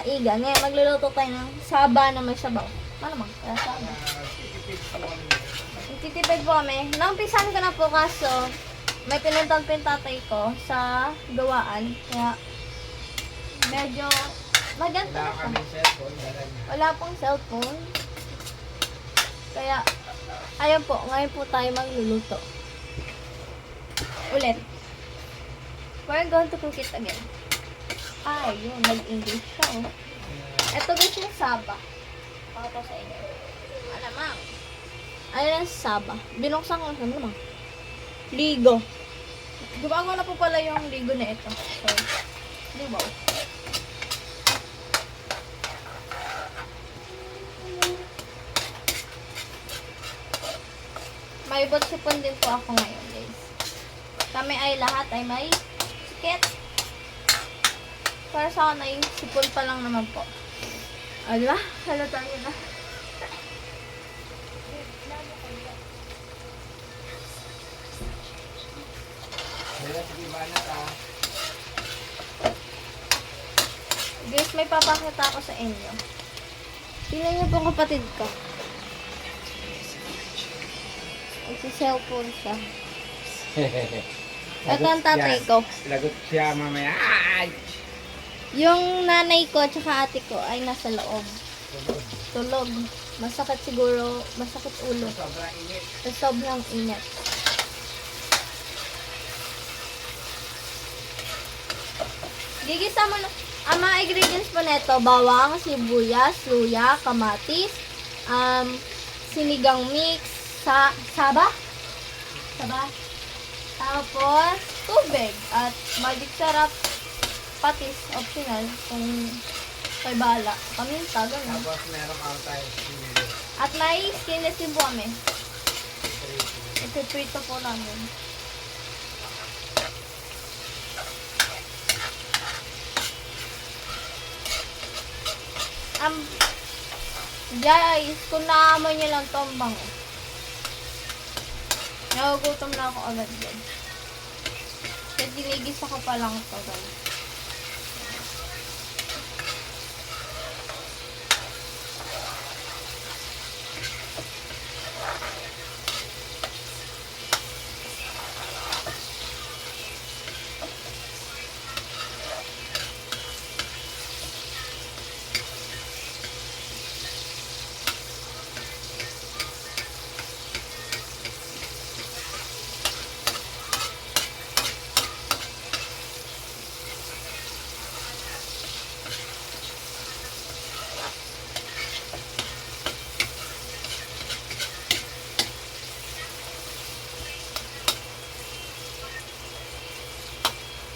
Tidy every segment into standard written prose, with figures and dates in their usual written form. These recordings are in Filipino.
maiga. Ngayon, magluluto tayo ng saba na may sabaw. Malamang, kaya saba. Nagtitipid po kami. Naumpisan ko na po kaso may pinuntan po yung tatay ko sa gawaan. Kaya medyo maganda na siya. Wala pong cellphone. Kaya, ayun po, ngayon po tayo magluluto. Ulit. We're going to cook it again. Ay, yun, nag-English siya, oh. Ito guys yung saba. Pakita sa inyo. Alamang. Ayun ang saba. Binuksan ko sa naman. Ligo. Gumagawa na po pala yung ligo na ito. So, libaw. May botsipon din po ako ngayon, guys. Kami ay lahat ay may sikit. Para sa akin ay sipon pa lang naman po. O, diba? Halata nyo na. Guys, may papakita ako sa inyo. Tingnan niyo po kapatid ko. Nagsi-cellphone siya. Ito ang tatay ko. Lagot siya mamaya. Ay! Yung nanay ko at ate ko ay nasa loob. Tulog. Masakit siguro, masakit ulo. Sobrang init. Sa sobrang init. Gigisa mo na. Ang mga ingredients po nito, bawang, sibuyas, luya, kamatis, sinigang mix, saba? Tapos, tubig. At magic sarap, patis, optional, kung kay bala. Paminta, gano'n. Tapos meron kang tayo. At may skinless din po kami. Ito prito po namin. Guys, kung naamoy nyo lang ito, ang bango. Nagugutom na ako agad dyan. Kaya dinigis ako pa lang ito, guys.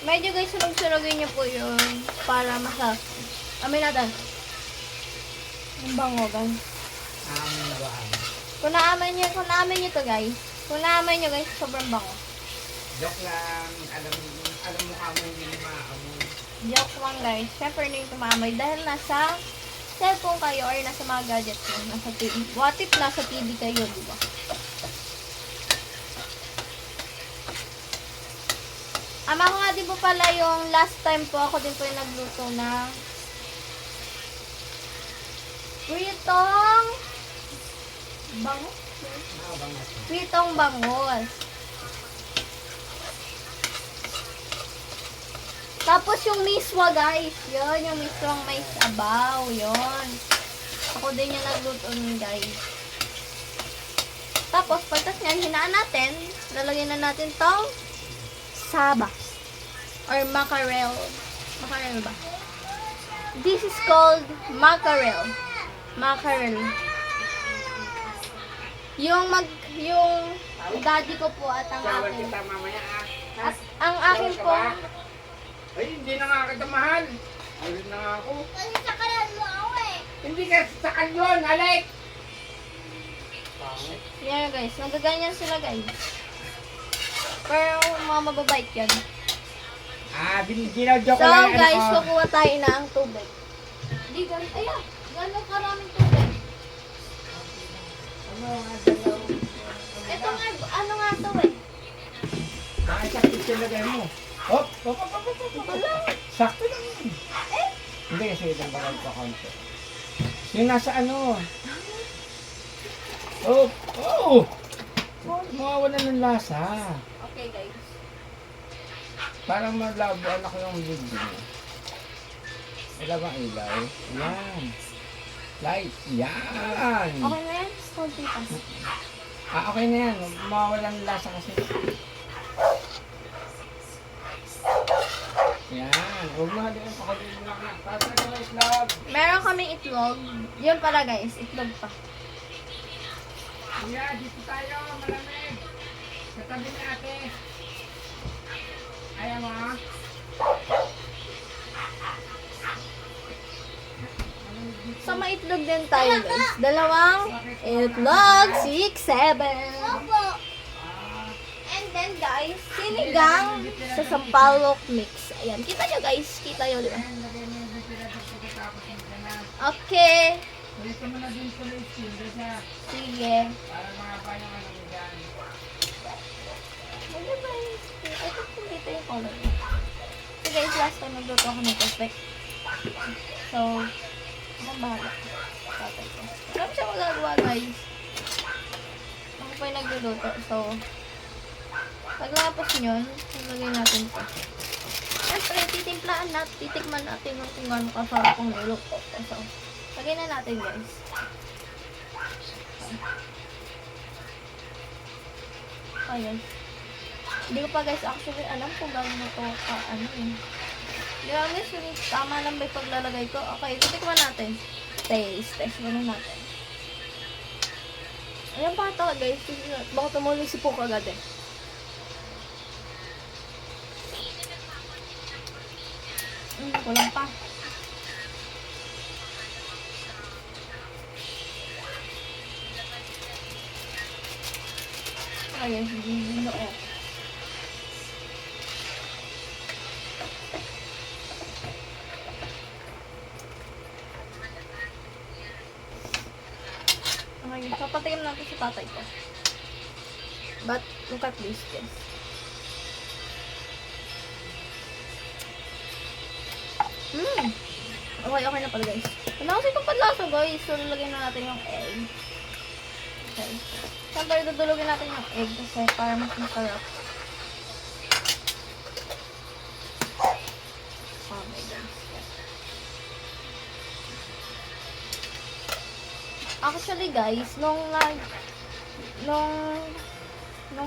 Medyo guys, sunog-sunogin niyo po yun para masarap. Amin natin. Ang bango, guys. Kung naamoy niyo to guys. Kung naamoy niyo guys, sobrang bango. Joke lang. Alam mo kamo hindi maamoy. Joke lang guys. Siyempre hindi ito maamoy dahil nasa cellphone kayo or nasa mga gadgets nyo. Nasa TV. What if nasa TV kayo, diba? Ako nga din po pala yung last time po ako din po yung nagluto na pritong bangus. Pritong bangus. Tapos yung miswa guys, yun yung miswang may sabaw, yun. Ako din yung nagluto nun guys. Tapos pagkas nyan, hinaan natin, lalagyan na natin tong saba. Or mackerel. Mackerel ba? This is called mackerel. Mackerel. Yung daddy ko po at ang Sawan akin. kita mamaya ah. At ang akin po. Ay, hindi na nga kita mahal. Ayun na nga ako. Kasi sakalan mo ako eh. Hindi ka sakal yun, Alec! Yan guys. Nagaganyan sila guys. Pero mga mababait yan. Ah, ginaw-joke So lang. guys, kukuha tayo na ang tubig. Di ganun. Ayan. Gano'ng karaming tubig. Ito nga, ano nga to eh. Sakit sila lagay mo. Hop, hop, hop, hop, hop, hop. Wala. Sakto lang yun. Hindi, sige, dagdagan ko konti. Yung nasa ano? Oh! Oh! Mawawala ng lasa. Okay, guys. Parang malabuan ako yung video. Ilaw bang ilaw? Yan. Light. Yan. Okay na yan? Konti pa. Okay na yan. Mawawala ng lasa kasi. Yan. Huwag na din ang pakalimutan na. Tasa na yung itlog. Meron kaming itlog. Yun pala guys, itlog pa. Kuya, dito tayo. Malamig. Sa tabi ni ate. Ayaw mo ha? So, maitlog din tayo guys. Dalawang itlog, 6, 7. Opo. And then guys, sinigang sa sampalok mix. Ayan, kita nyo guys. Kita nyo, di ba? Okay. Dito mo na din sa listing. Sige. Para mahaba yung ano mo dyan. Ano ba yun? Ito kung dito yung color. So guys, last time nagluto ako ng perfect. So, ako bahala. Tatay ko. Marami siya magagawa guys. Ako pa yung nagluluto. So, pagkatapos nyon, nilagay natin ito. Siyempre, titimplahan natin, titikman natin kung gano'n kasarap ang niluto. So, lagay na natin guys. Ayan. Hindi ko pa guys actually alam kung gano'n ito ka ano eh. Hindi ko guys kung tama lang ba yung paglalagay ko. Okay, titikman natin. Test muna natin. Ayan pa ito guys. Baka tumulong si Puka agad eh. Kulang pa. Ayan, hindi na oh. Okay, papatikim natin sa tatay ko. But, look at this, guys. Okay na pala guys. Wala kasi itong padlasa guys. So, lalagyan na natin yung egg. Okay. Siyempre, dudulugin natin yung egg kasi para mas masarap. Oh my gosh. Actually guys, nung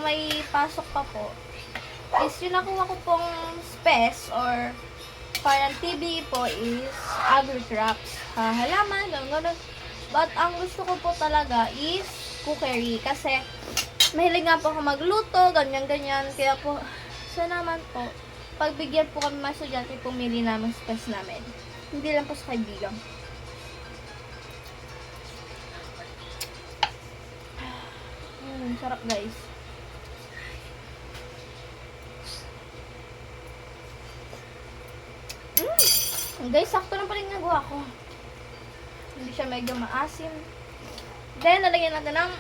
may pasok pa po, is yung nakuha ko pong space or parang TB po is agri-crops. Halaman, gano'n. But ang gusto ko po talaga is cookery. Kasi mahilig nga po ako magluto, ganyan-ganyan. Kaya po, sana naman po, pagbigyan po kami mga estudyante, pumili namin space namin. Hindi lang po sa kaibigan. Sarap guys. Guys, sakto na pa rin nagawa ko. Hindi siya medyo maasim. Then, lalagyan natin ng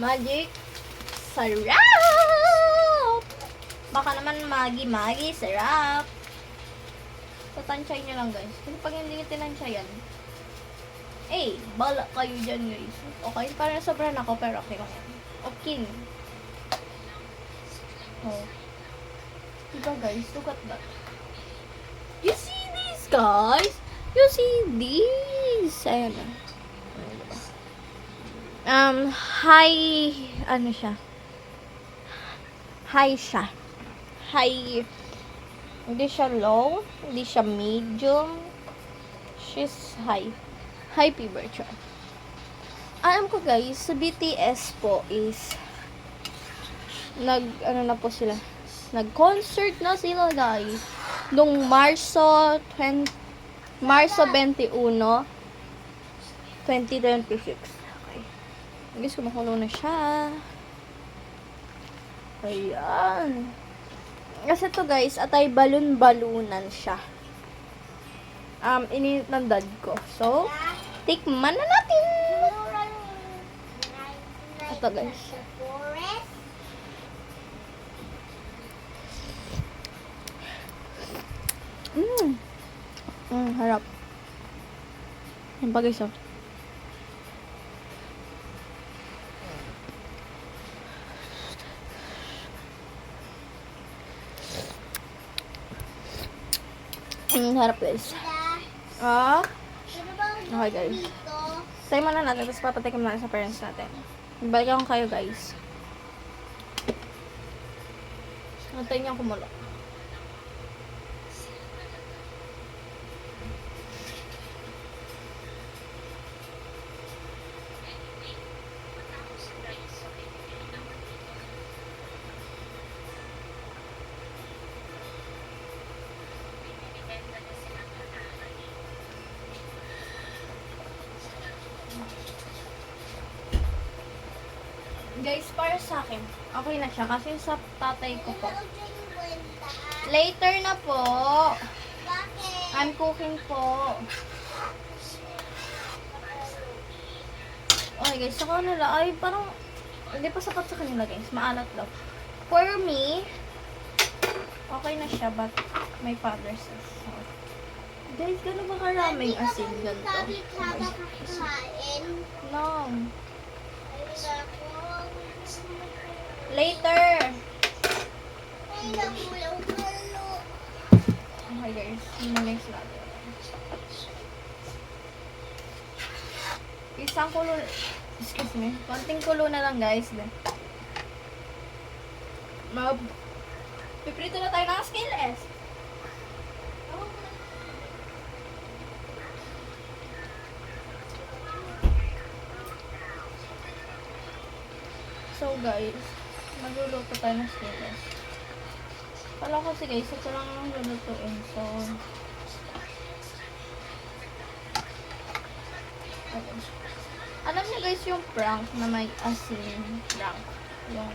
magic sarap! Baka naman magi sarap. Tatansyahin nyo lang guys. Kasi pag hindi nyo tinansyayan, bala kayo dyan guys. Okay, parang sobrang ako pero okay lang yan. Okay. Oh. Diba guys? Look at that. You see this guys? You see this? Ayan na. Ano siya? High siya. High. Hindi siya low. Hindi siya medium. She's high. High fever siya. Alam ko guys, sa BTS po is nag-concert na sila guys. Nung Marso 21, 2026. Okay. Guys, kumukulo na siya. Ayan. Kasi to guys, atay balon-balunan siya. Ininit ng dad ko. So, tikman na natin. Ito guys. Harap. Yung pa guys, oh. Harap guys. Ah. Ano ba ang Okay guys. dito? Tayo muna natin, tapos papatikim natin sa parents natin. Balikan ko kayo guys. Antayin niyo kumulo. Guys, para sa akin, okay na siya kasi sa tatay ko po. Later na po. Bakit? I'm cooking po. Okay guys, sa kanila ay parang hindi pa sapat sa kanila guys. Maalat daw. For me, okay na siya but my father says so. Guys, gano'n ba karaming asin ganito? Sabi ka ba kakain? No. Ay, ako. Later. Ay, nakulang halo. Okay guys, next natin. Isang kulo, excuse me, konting kulo na lang guys. Piprito na tayo ng skillet. So guys, magluluto tayo ng skillet. Pala ko guys, ito lang ang lulutuin. So, okay. Alam niyo guys yung prank na may asin prank. Yung,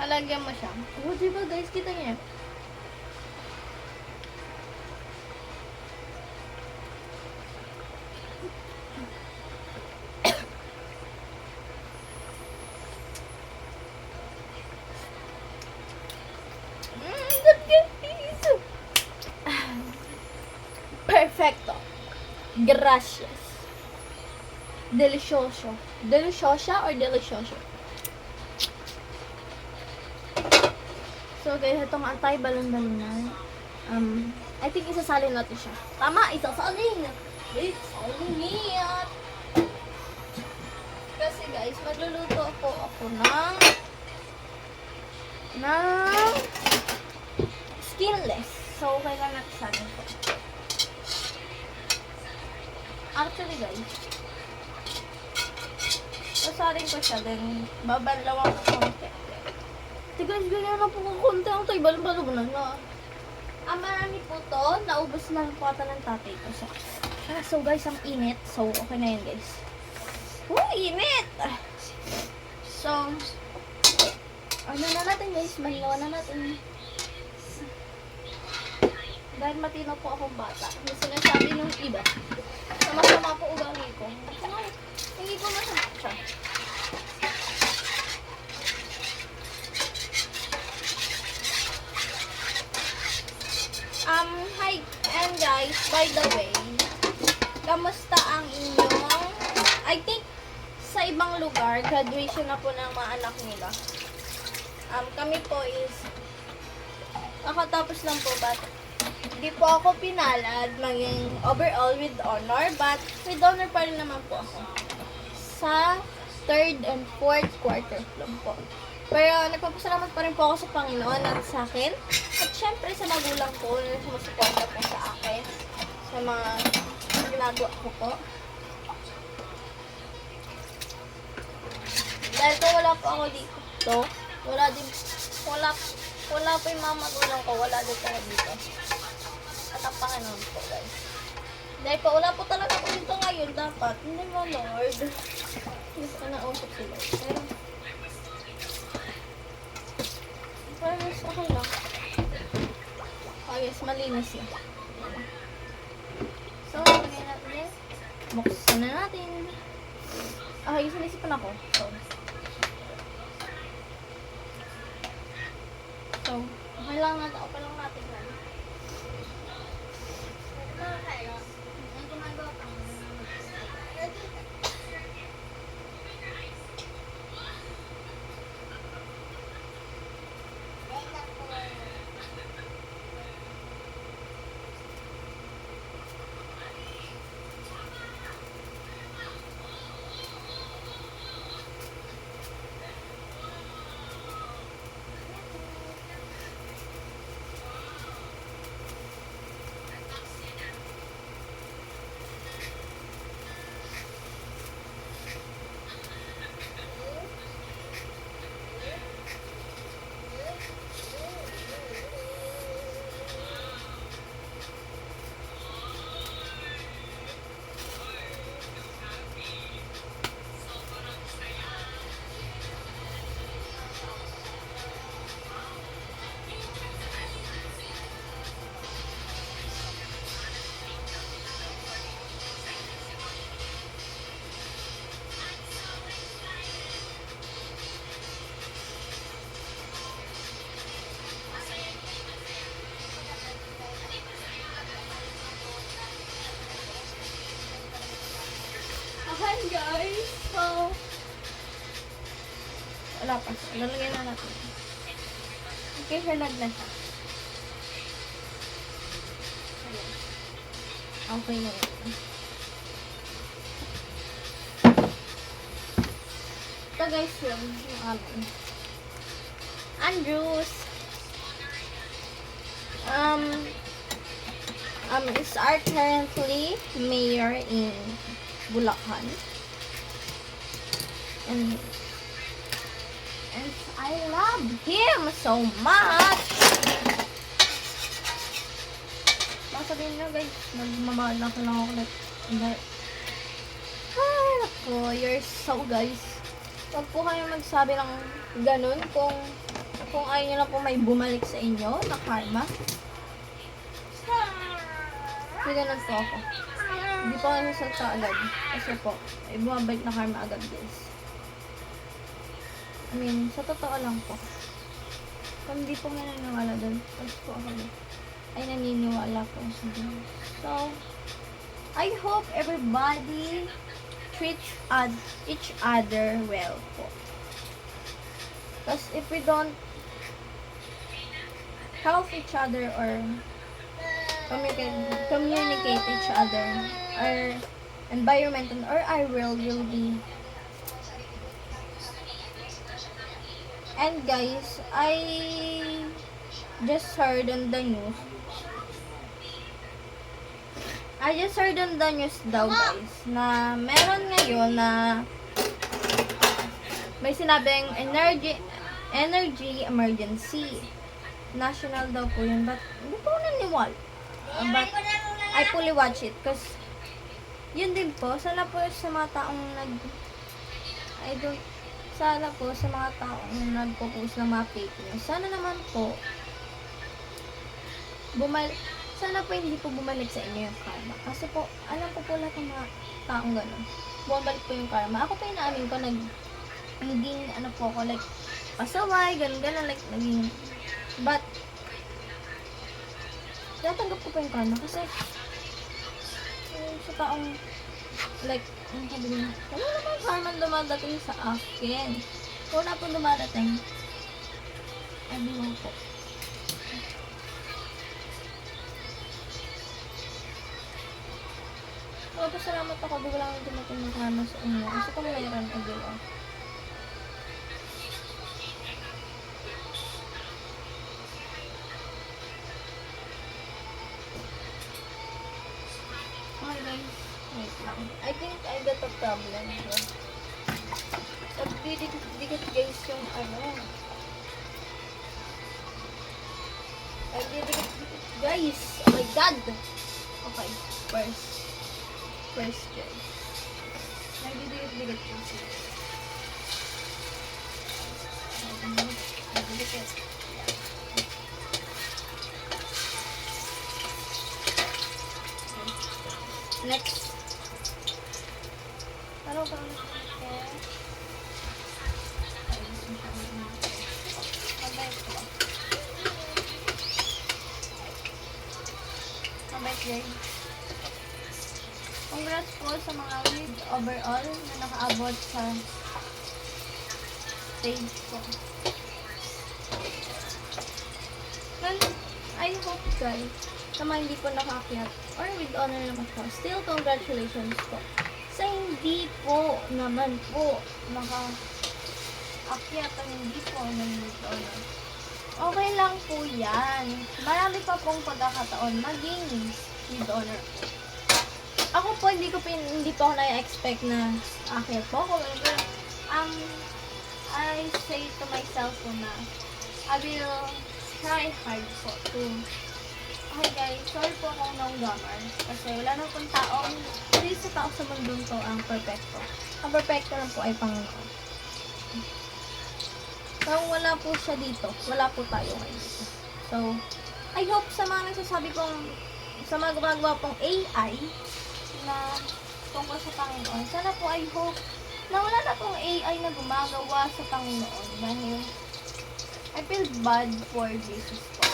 lalagyan mo siya. Oh, diba guys, kita niyo. Perfecto. Gracias. Delicioso. Deliciosa or delicioso? So guys, itong anti-balon-balonan. I think isasalin natin siya. Tama, isasalin. Isasalin. Kasi guys, magluluto ako ng skinless. So, kailangan natin salin po. Actually guys, sasarin ko siya, then babanlawan ko konti. Di guys, ganyan na po ko konti ang tayo balon-balonan na. Marami po to, naubos na lang po ata ng tatay ko. So guys, ang init. So, okay na yun guys. Init! So, ano na natin guys, mahilawan na natin. Dahil matino po akong bata. Yung sinasabi ng iba. Sama-sama po ugali ko. Hindi ko masama siya. Hi, and guys, by the way, kamusta ang inyong, I think, sa ibang lugar, graduation na po ng mga anak nila. Kami po is, nakatapos lang po, but, hindi po ako pinalad maging overall with honor, but with honor pa rin naman po ako. Sa 3rd and 4th quarter lang po. Pero nagpapasalamat pa rin po ako sa Panginoon at sa akin. At syempre sa magulang ko na sumusuporta po sa akin. Sa mga ginagawa ko po. Dahil kung wala po ako dito, wala po yung mga magulang ko, wala din talaga dito. At ang Panginoon po guys. Dahil po wala po talaga ako dito ngayon, dapat. Hindi mo Lord. Gusto ko na usap si Lord. Pero mas okay lang. Oh yes, malinis yun. So, lagyan natin. Buksan na natin. Okay, sinisipan ako. So, okay lang natin. Okay lang natin. guys. So, wala pa. Lalagyan na natin. Okay, hinag na siya. Ayan. Okay na yun. Ito guys yung amin. Andrews. Is currently mayor in Bulacan. And I love him so much. Sabihin nyo guys, nagmamahal na lang ako like, ay, ako, you're so guys. Huwag po kayo magsabi ng ganun kung ayaw nyo lang po may bumalik sa inyo na karma. May ganun po ako. Hindi po kayo nasalta agad. Kasi po, may bumabalik na karma agad guys. I mean, sa totoo lang po. Kung hindi po naniniwala doon, tapos po ako ay naniniwala po sa Diyos. So, I hope everybody treats each other well po. Because if we don't help each other or communicate each other, our environment or our world will be. And guys, I just heard on the news. Daw guys na meron ngayon na may sinabing energy emergency. National daw po yun, but hindi po naniwala. But I fully watch it because yun din po, sana po sa mga taong sana po sa mga taong nagpo-post ng mga fake news, sana naman po sana po hindi po bumalik sa inyo yung karma. Kasi po, alam ko po lahat ng mga taong gano'n. Bumabalik po yung karma. Ako po yung naamin ko, naging, po ako, like, pasaway, gano'n, like, naging, but, natanggap ko po yung karma. Kasi, sa taong, like, ang sabi niya, wala naman karma dumadating sa akin. Kung wala po dumadating, sabi mo po. Pasalamat ako, di wala nang dumating ng karma sa inyo. Kasi kung mayroon, again, Okay guys, wait lang. I think I got a problem here. Nagdidikit guys yung Nagdidikit guys! Oh my god! Okay, first guys. Nagdidikit guys. Nagdidikit. Next. Ano ba ang guys? Congrats po sa mga lead overall na nakaabot sa stage ko. Well, I hope guys, sa mga hindi po nakaakyat or with honor naman po, still congratulations po. Sa hindi po naman po nakaakyat ang hindi po with honor. Okay lang po yan. Marami pa pong pagkakataon maging with honor po. Ako po, hindi po ako na-expect na aakyat po ako. I say to myself po na I will try hard po to. Okay guys, sorry po akong nanggamar. Kasi wala na pong taong, hindi sa tao sa mundong to ang perfecto. Ang perfecto lang po ay Panginoon. Kung wala po siya dito, wala po tayo ngayon. So, I hope sa mga nagsasabi kong, sa mga gumagawa pong AI, na tungkol sa Panginoon, sana po I hope na wala na pong AI na gumagawa sa Panginoon dahil I feel bad for Jesus po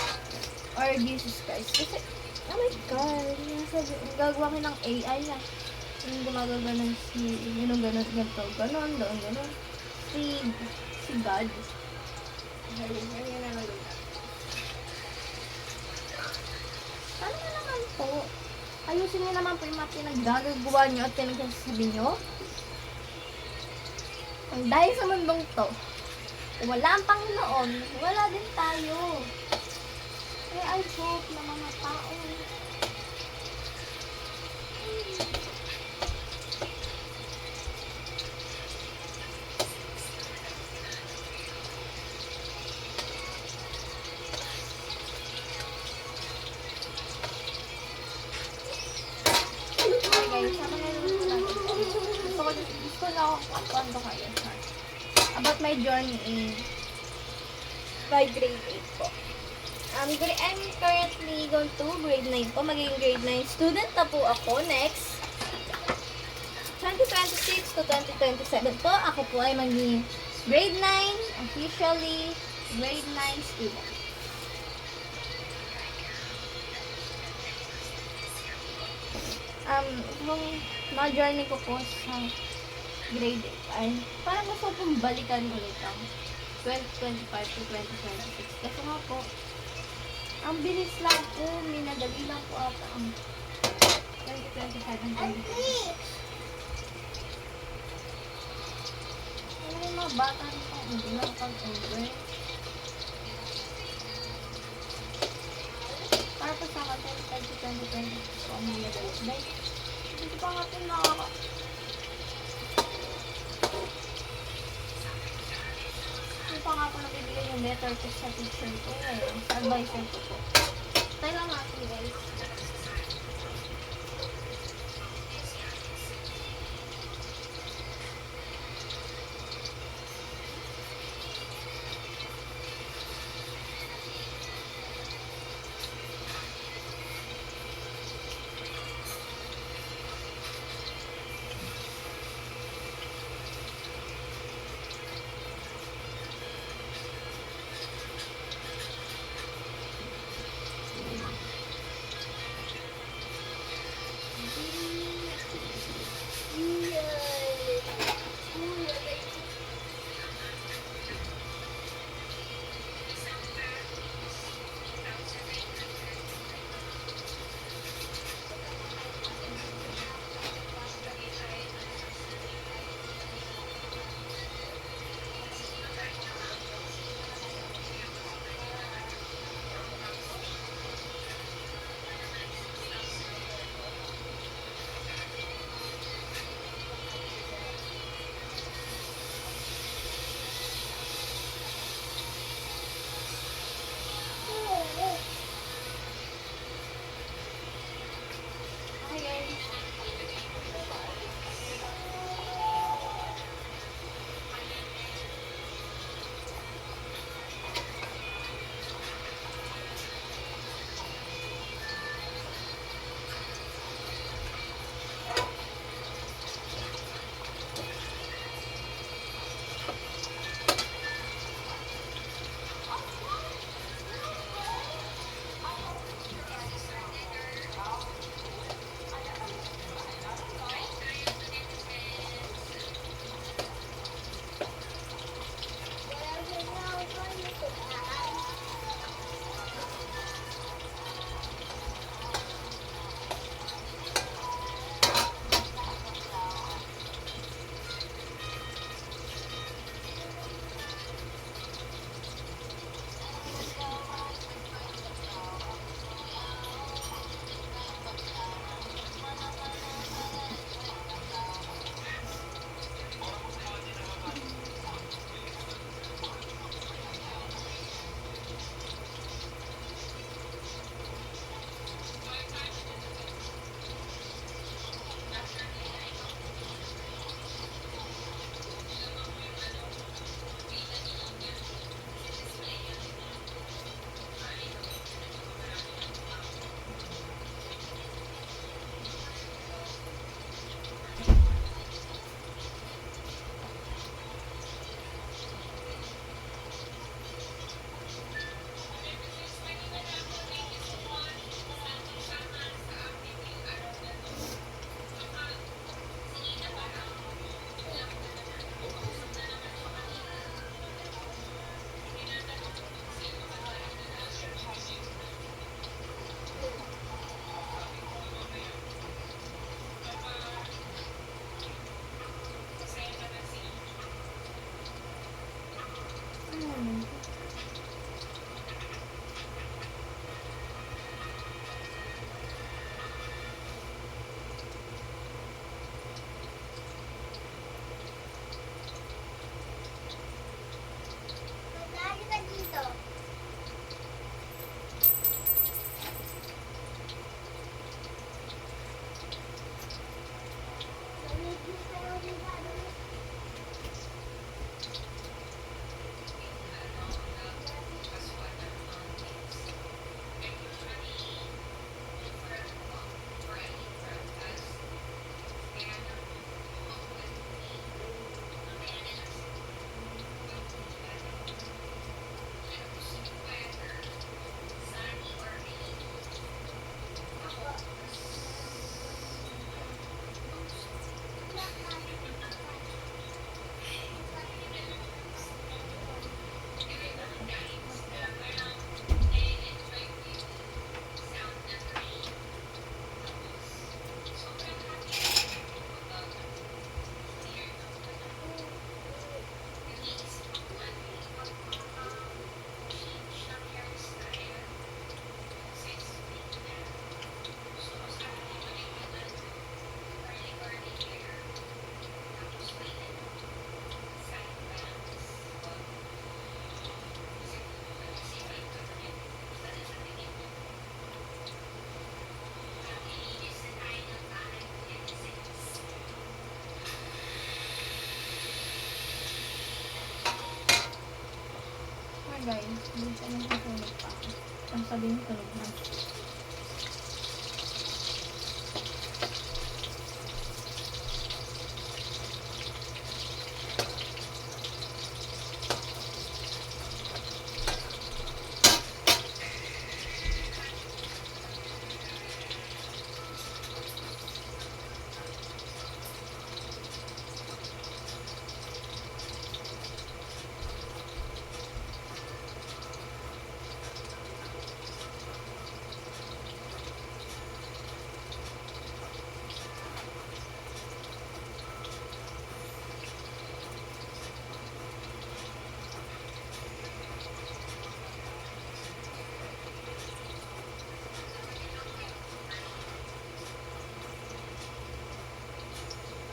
or Jesus Christ kasi oh my God, gagawa ko ng AI na Yung gumagaganon yun ang ganon, ganito, ganon, doon, ganon. Si God. Ayun na lang. Ano na naman po? Ayusin niyo naman po yung mga pinaggagawa niyo at pinagsasabi niyo. Dahil sa mundong to, kung wala ang Panginoon, wala din tayo. Kaya I hope na mga tao. Okay guys, sama na yung natin. Gusto na ako kakwento kayo. About my journey in by grade 8 po. I'm currently going to grade 9 po. Magiging grade 9 student na po ako next 2026 to 2027 po. Ako po ay magiging grade 9, officially grade 9 student. Yung mga journey ko po sa grade 8 ay parang gusto kong balikan ulit ang 2025 to 2026. Kasi nga po, ang bilis lang po, minadali lang po ata ang 2025 and 2026. Ano yung mga bata rin po, hindi lang pag-over. Para po sa akin, 2025 po ang minadali. Dahil, hindi pa nga po hindi pa nga po nabibigay yung letter ko sa teacher ko ngayon, sa advisor ko po. Tayo lang natin guys. Hindi ko naman sunog pa. Ang sabi mo, sunog na.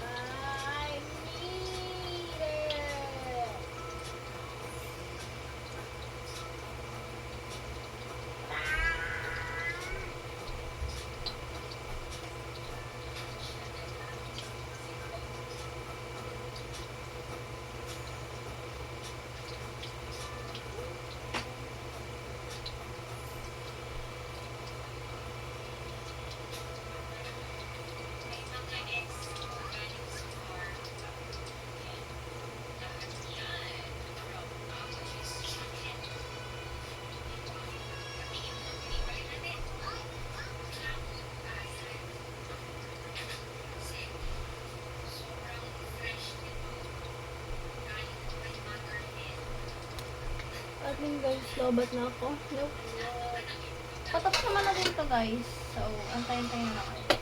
I need it. At yun guys, lobat na ako. Nope. Patapos naman na din to guys. So, antayin-tayin na kayo.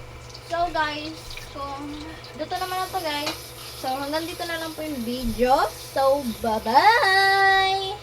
So guys, kung dito naman na to guys. So, hanggang dito na lang po yung video. So, bye-bye!